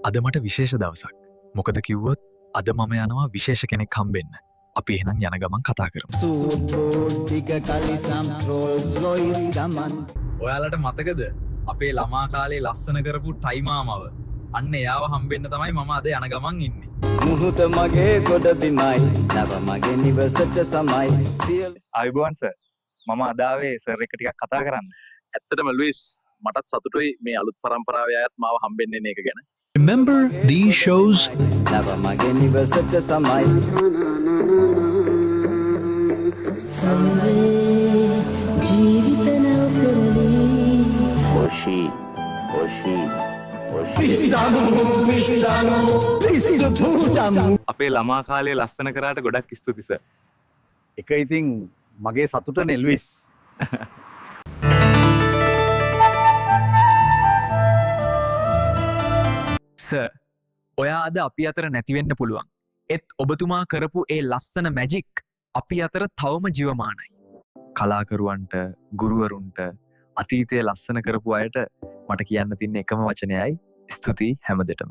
අද මට විශේෂ දවසක්. මොකද කිව්වොත් අද මම යනවා විශේෂ කෙනෙක් හම්බෙන්න. අපි එහෙනම් යන ගමන් කතා කරමු. ඔයාලට මතකද අපේ ළමා කාලේ ලස්සන කරපු ටයිමාමව? අන්න එයාව හම්බෙන්න තමයි මම අද යන ගමන් ඉන්නේ. මුහුත මගේ ගොඩ බිමයි නව මගේ නිවසට සමයි සියලු අයිබෝන් සර් මම අදාවේ සර් එක ටිකක් කතා කරන්න. ඇත්තටම ලුයිස් මටත් සතුටුයි මේ අලුත් පරම්පරාවේ අයත් මාව හම්බෙන්නේ මේක ගැන. Remember these shows? නව මගේ නිවසට සමයි ඔෂි අපේ ළමා කාලේ ලස්සන කරාට ගොඩක් ස්තුති සර්. එක ඉතින් මගේ සතුට නෙල්විස්. සර්, ඔයා අද අපි අතර නැතිවෙන්න පුළුවන්. එත් ඔබතුමා කරපු ඒ ලස්සන මැජික් අපි අතර තවම ජීවමානයි. කලාකරුවන්ට, ගුරුවරුන්ට, අතීතයේ ලස්සන කරපු අයට මට කියන්න තින්න එකම වචනයයි ස්තුතියි හැමදෙටම.